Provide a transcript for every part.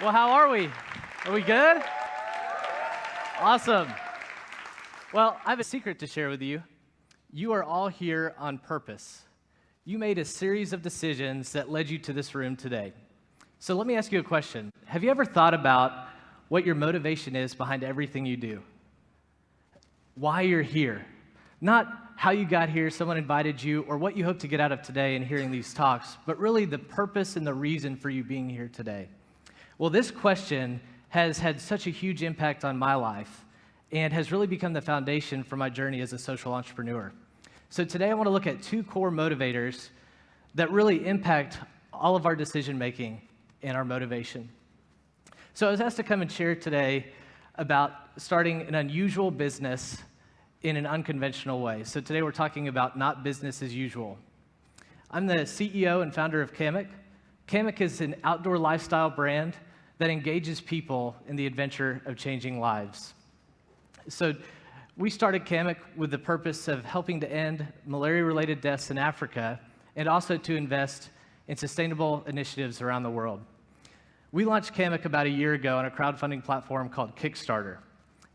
Well, how are we? Are we good? Awesome. Well, I have a secret to share with you. You are all here on purpose. You made a series of decisions that led you to this room today. So let me ask you a question. Have you ever thought about what your motivation is behind everything you do? Why you're here? Not how you got here, someone invited you, or what you hope to get out of today and hearing these talks, but really the purpose and the reason for you being here today. Well, this question has had such a huge impact on my life and has really become the foundation for my journey as a social entrepreneur. So today I want to look at two core motivators that really impact all of our decision making and our motivation. So I was asked to come and share today about starting an unusual business in an unconventional way. So today we're talking about not business as usual. I'm the CEO and founder of Kamek. Kamek is an outdoor lifestyle brand that engages people in the adventure of changing lives. So we started Kamek with the purpose of helping to end malaria-related deaths in Africa and also to invest in sustainable initiatives around the world. We launched Kamek about a year ago on a crowdfunding platform called Kickstarter,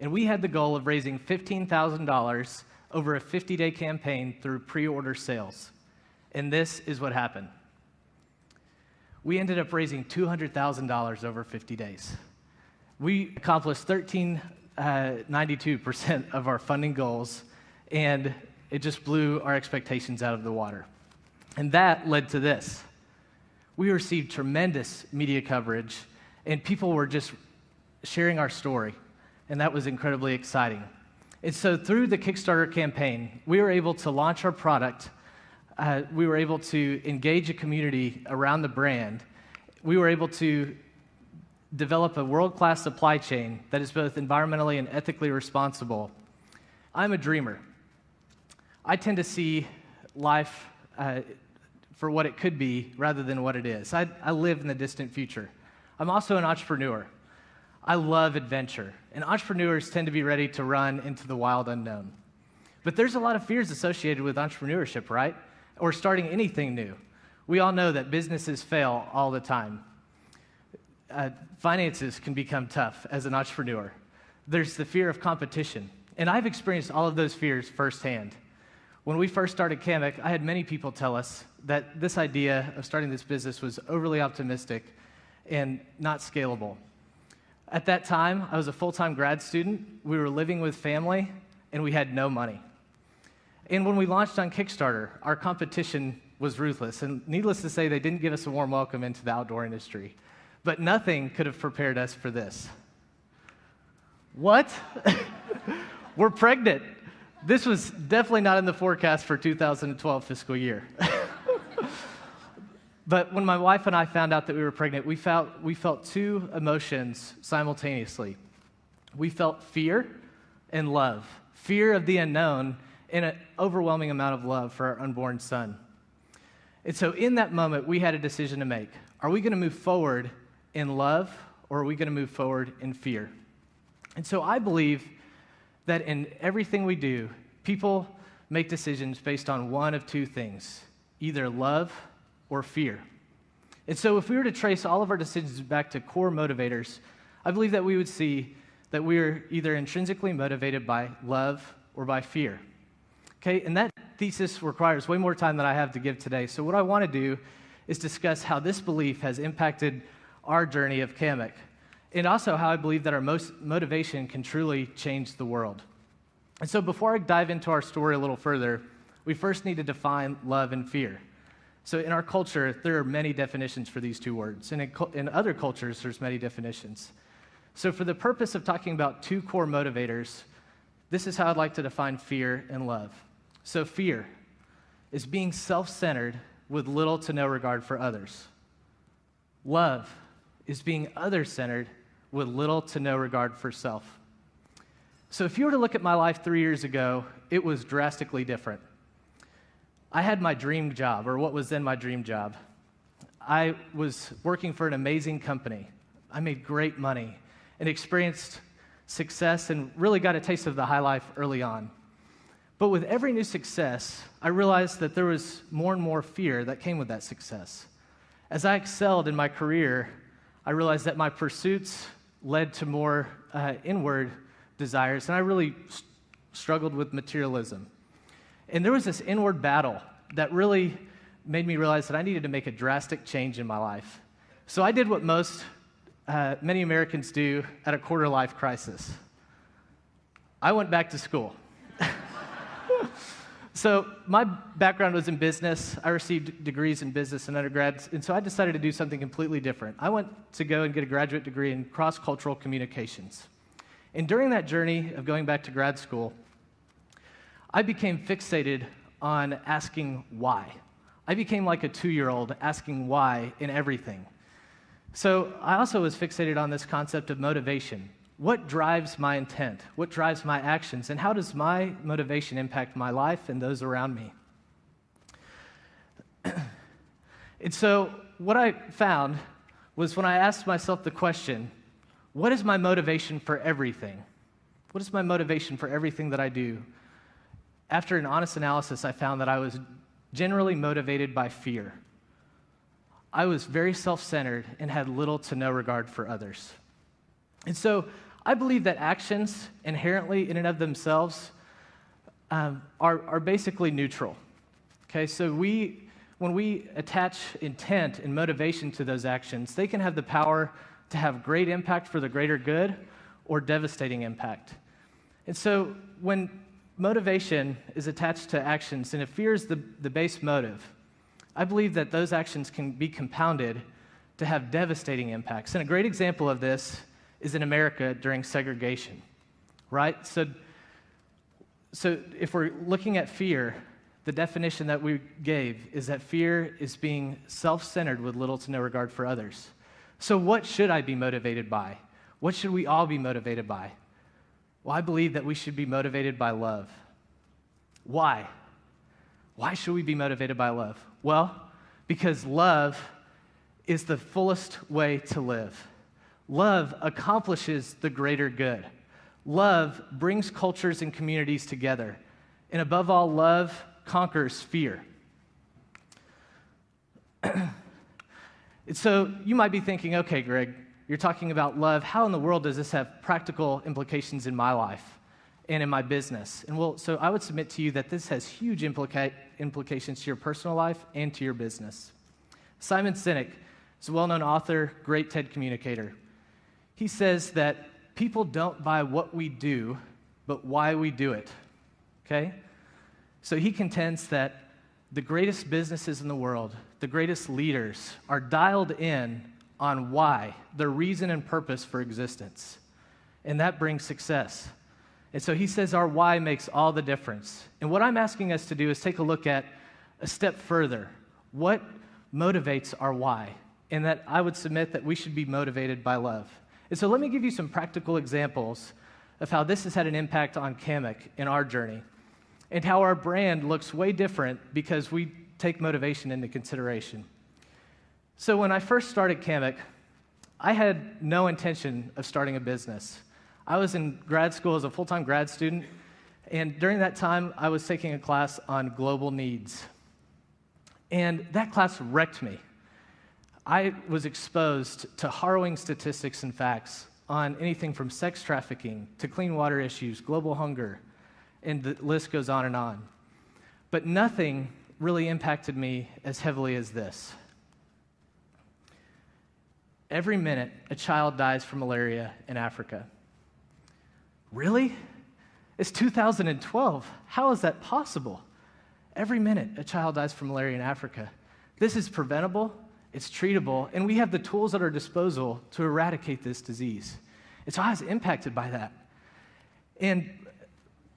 and we had the goal of raising $15,000 over a 50-day campaign through pre-order sales. And this is what happened. We ended up raising $200,000 over 50 days. We accomplished 92% of our funding goals, and it just blew our expectations out of the water. And that led to this. We received tremendous media coverage, and people were just sharing our story, and that was incredibly exciting. And so through the Kickstarter campaign, we were able to launch our product. We were able to engage a community around the brand. We were able to develop a world-class supply chain that is both environmentally and ethically responsible. I'm a dreamer. I tend to see life for what it could be rather than what it is. I live in the distant future. I'm also an entrepreneur. I love adventure, and entrepreneurs tend to be ready to run into the wild unknown. But there's a lot of fears associated with entrepreneurship, right? Or starting anything new. We all know that businesses fail all the time. Finances can become tough as an entrepreneur. There's the fear of competition, and I've experienced all of those fears firsthand. When we first started Kamek, I had many people tell us that this idea of starting this business was overly optimistic and not scalable. At that time, I was a full-time grad student, we were living with family, and we had no money. And when we launched on Kickstarter, our competition was ruthless, and needless to say, they didn't give us a warm welcome into the outdoor industry. But nothing could have prepared us for this. What? We're pregnant. This was definitely not in the forecast for 2012 fiscal year. But when my wife and I found out that we were pregnant, we felt two emotions simultaneously. We felt fear and love. Fear of the unknown and an overwhelming amount of love for our unborn son. And so in that moment, we had a decision to make. Are we going to move forward in love, or are we going to move forward in fear? And so I believe that in everything we do, people make decisions based on one of two things, either love or fear. And so if we were to trace all of our decisions back to core motivators, I believe that we would see that we are either intrinsically motivated by love or by fear. Okay, and that thesis requires way more time than I have to give today. So what I want to do is discuss how this belief has impacted our journey of Kamek, and also how I believe that our motivation can truly change the world. And so before I dive into our story a little further, we first need to define love and fear. So in our culture, there are many definitions for these two words, and in other cultures, there's many definitions. So for the purpose of talking about two core motivators, this is how I'd like to define fear and love. So fear is being self-centered with little to no regard for others. Love is being other-centered with little to no regard for self. So if you were to look at my life 3 years ago, it was drastically different. I had my dream job, or what was then my dream job. I was working for an amazing company. I made great money and experienced success and really got a taste of the high life early on. But with every new success, I realized that there was more and more fear that came with that success. As I excelled in my career, I realized that my pursuits led to more inward desires, and I really struggled with materialism. And there was this inward battle that really made me realize that I needed to make a drastic change in my life. So I did what many Americans do at a quarter-life crisis. I went back to school. So my background was in business. I received degrees in business in undergrad, and so I decided to do something completely different. I went to go and get a graduate degree in cross-cultural communications. And during that journey of going back to grad school, I became fixated on asking why. I became like a 2-year-old asking why in everything. So I also was fixated on this concept of motivation. What drives my intent? What drives my actions? And how does my motivation impact my life and those around me? And so what I found was when I asked myself the question, what is my motivation for everything? What is my motivation for everything that I do? After an honest analysis, I found that I was generally motivated by fear. I was very self-centered and had little to no regard for others. And so I believe that actions inherently in and of themselves are basically neutral. Okay, so when we attach intent and motivation to those actions, they can have the power to have great impact for the greater good or devastating impact. And so when motivation is attached to actions and if fear is the base motive, I believe that those actions can be compounded to have devastating impacts. And a great example of this is in America during segregation, right? So if we're looking at fear, the definition that we gave is that fear is being self-centered with little to no regard for others. So what should I be motivated by? What should we all be motivated by? Well, I believe that we should be motivated by love. Why? Why should we be motivated by love? Well, because love is the fullest way to live. Love accomplishes the greater good. Love brings cultures and communities together. And above all, love conquers fear. And so you might be thinking, okay, Greg, you're talking about love. How in the world does this have practical implications in my life and in my business? And so I would submit to you that this has huge implications to your personal life and to your business. Simon Sinek is a well-known author, great TED communicator. He says that people don't buy what we do, but why we do it, okay? So he contends that the greatest businesses in the world, the greatest leaders, are dialed in on why, the reason and purpose for existence. And that brings success. And so he says our why makes all the difference. And what I'm asking us to do is take a look at a step further. What motivates our why? And that I would submit that we should be motivated by love. And so let me give you some practical examples of how this has had an impact on Kamek in our journey and how our brand looks way different because we take motivation into consideration. So when I first started Kamek, I had no intention of starting a business. I was in grad school as a full-time grad student, and during that time, I was taking a class on global needs. And that class wrecked me. I was exposed to harrowing statistics and facts on anything from sex trafficking to clean water issues, global hunger, and the list goes on and on. But nothing really impacted me as heavily as this. Every minute, a child dies from malaria in Africa. Really? It's 2012. How is that possible? Every minute, a child dies from malaria in Africa. This is preventable. It's treatable, and we have the tools at our disposal to eradicate this disease. And so I was impacted by that. And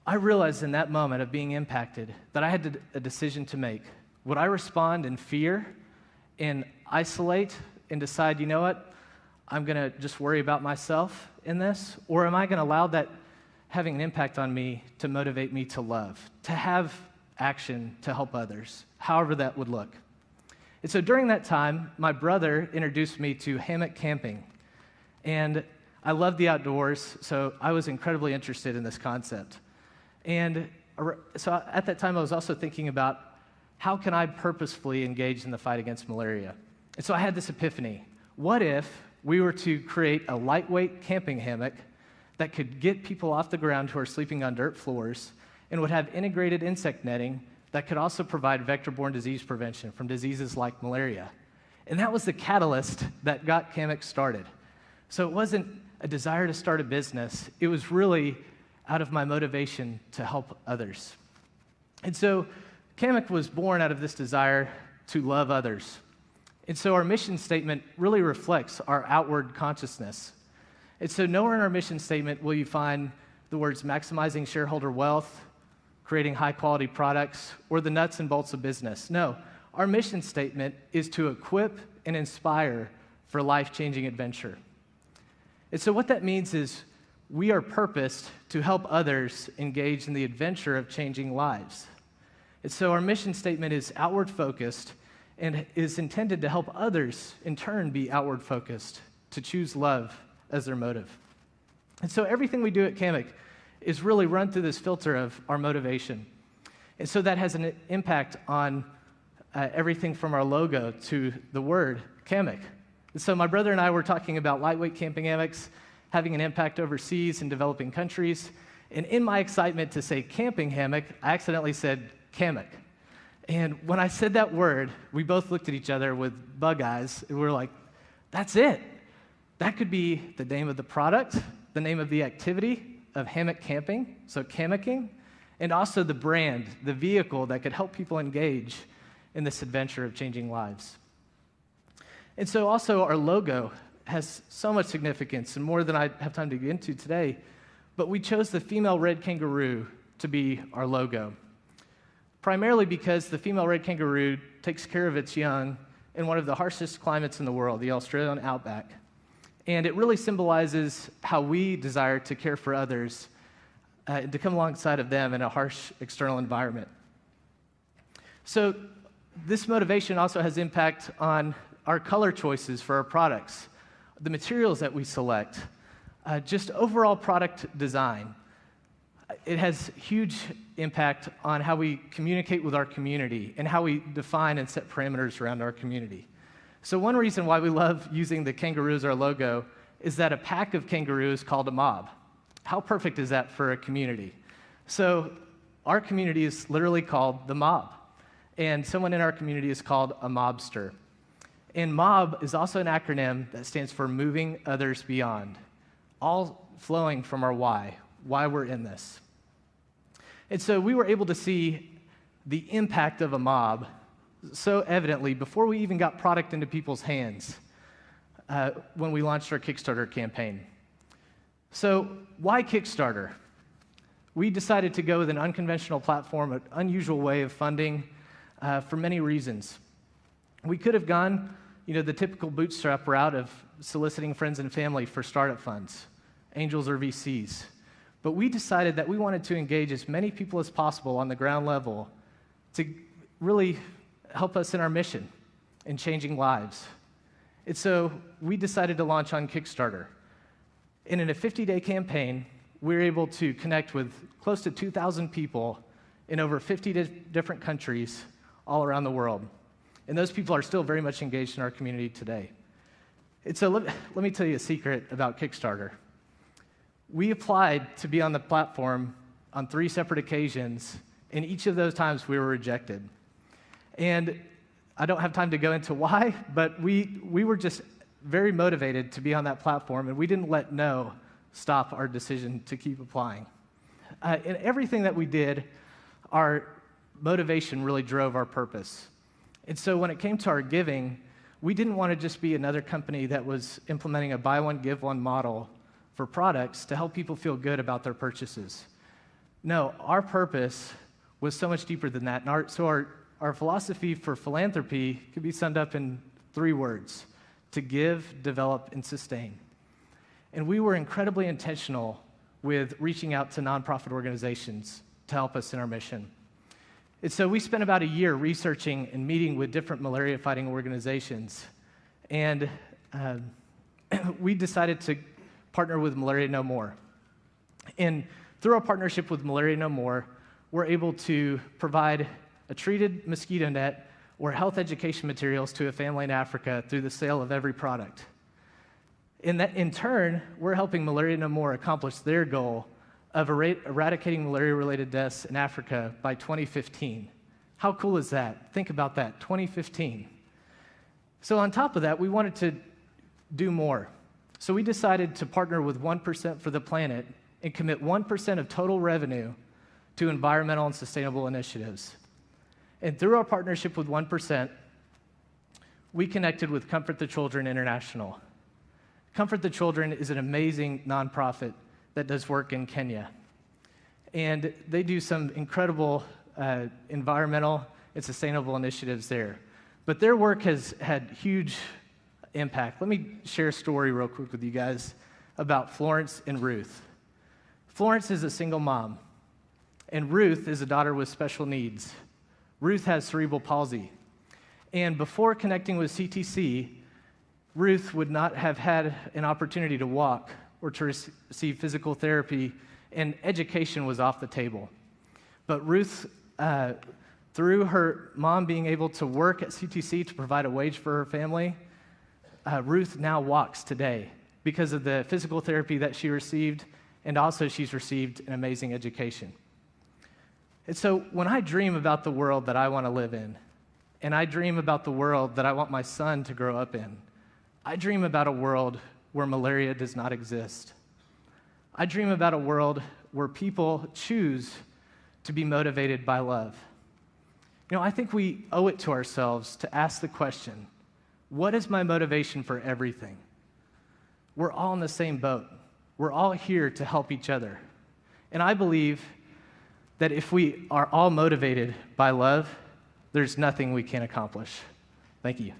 I realized in that moment of being impacted that I had a decision to make. Would I respond in fear and isolate and decide, you know what, I'm going to just worry about myself in this? Or am I going to allow that having an impact on me to motivate me to love, to have action to help others, however that would look? And so during that time, my brother introduced me to hammock camping. And I love the outdoors, so I was incredibly interested in this concept. And so at that time, I was also thinking about how can I purposefully engage in the fight against malaria? And so I had this epiphany. What if we were to create a lightweight camping hammock that could get people off the ground who are sleeping on dirt floors and would have integrated insect netting that could also provide vector-borne disease prevention from diseases like malaria. And that was the catalyst that got Hammock started. So it wasn't a desire to start a business. It was really out of my motivation to help others. And so Hammock was born out of this desire to love others. And so our mission statement really reflects our outward consciousness. And so nowhere in our mission statement will you find the words maximizing shareholder wealth, creating high-quality products, or the nuts and bolts of business. No, our mission statement is to equip and inspire for life-changing adventure. And so what that means is we are purposed to help others engage in the adventure of changing lives. And so our mission statement is outward-focused and is intended to help others, in turn, be outward-focused, to choose love as their motive. And so everything we do at Hammock is really run through this filter of our motivation. And so that has an impact on everything from our logo to the word hammock. And so my brother and I were talking about lightweight camping hammocks having an impact overseas in developing countries. And in my excitement to say camping hammock, I accidentally said hammock. And when I said that word, we both looked at each other with bug eyes, and we were like, that's it. That could be the name of the product, the name of the activity of hammock camping, so hammocking, and also the brand, the vehicle that could help people engage in this adventure of changing lives. And so also our logo has so much significance, and more than I have time to get into today, but we chose the female red kangaroo to be our logo, primarily because the female red kangaroo takes care of its young in one of the harshest climates in the world, the Australian outback. And it really symbolizes how we desire to care for others, to come alongside of them in a harsh external environment. So this motivation also has impact on our color choices for our products, the materials that we select, just overall product design. It has huge impact on how we communicate with our community and how we define and set parameters around our community. So one reason why we love using the kangaroo as our logo is that a pack of kangaroos is called a mob. How perfect is that for a community? So our community is literally called the mob, and someone in our community is called a mobster. And mob is also an acronym that stands for moving others beyond, all flowing from our why we're in this. And so we were able to see the impact of a mob so evidently before we even got product into people's hands when we launched our Kickstarter campaign. So why Kickstarter? We decided to go with an unconventional platform, an unusual way of funding for many reasons. We could have gone, the typical bootstrap route of soliciting friends and family for startup funds, angels or VCs. But we decided that we wanted to engage as many people as possible on the ground level to really help us in our mission in changing lives. And so we decided to launch on Kickstarter. And in a 50-day campaign, we were able to connect with close to 2,000 people in over 50 different countries all around the world. And those people are still very much engaged in our community today. And so let me tell you a secret about Kickstarter. We applied to be on the platform on 3 separate occasions, and each of those times we were rejected. And I don't have time to go into why, but we were just very motivated to be on that platform, and we didn't let no stop our decision to keep applying. In everything that we did, our motivation really drove our purpose. And so when it came to our giving, we didn't want to just be another company that was implementing a buy one, give one model for products to help people feel good about their purchases. No, our purpose was so much deeper than that. And so our philosophy for philanthropy could be summed up in 3 words: to give, develop, and sustain. And we were incredibly intentional with reaching out to nonprofit organizations to help us in our mission. And so we spent about a year researching and meeting with different malaria-fighting organizations. And we decided to partner with Malaria No More. And through our partnership with Malaria No More, we're able to provide a treated mosquito net or health education materials to a family in Africa through the sale of every product. In turn, we're helping Malaria No More accomplish their goal of eradicating malaria-related deaths in Africa by 2015. How cool is that? Think about that, 2015. So on top of that, we wanted to do more. So we decided to partner with 1% for the Planet and commit 1% of total revenue to environmental and sustainable initiatives. And through our partnership with 1%, we connected with Comfort the Children International. Comfort the Children is an amazing nonprofit that does work in Kenya. And they do some incredible environmental and sustainable initiatives there. But their work has had huge impact. Let me share a story real quick with you guys about Florence and Ruth. Florence is a single mom, and Ruth is a daughter with special needs. Ruth has cerebral palsy. And before connecting with CTC, Ruth would not have had an opportunity to walk or to receive physical therapy, and education was off the table. But Ruth, through her mom being able to work at CTC to provide a wage for her family, Ruth now walks today because of the physical therapy that she received, and also she's received an amazing education. And so when I dream about the world that I want to live in, and I dream about the world that I want my son to grow up in, I dream about a world where malaria does not exist. I dream about a world where people choose to be motivated by love. You know, I think we owe it to ourselves to ask the question, what is my motivation for everything? We're all in the same boat. We're all here to help each other. And I believe that if we are all motivated by love, there's nothing we can't accomplish. Thank you.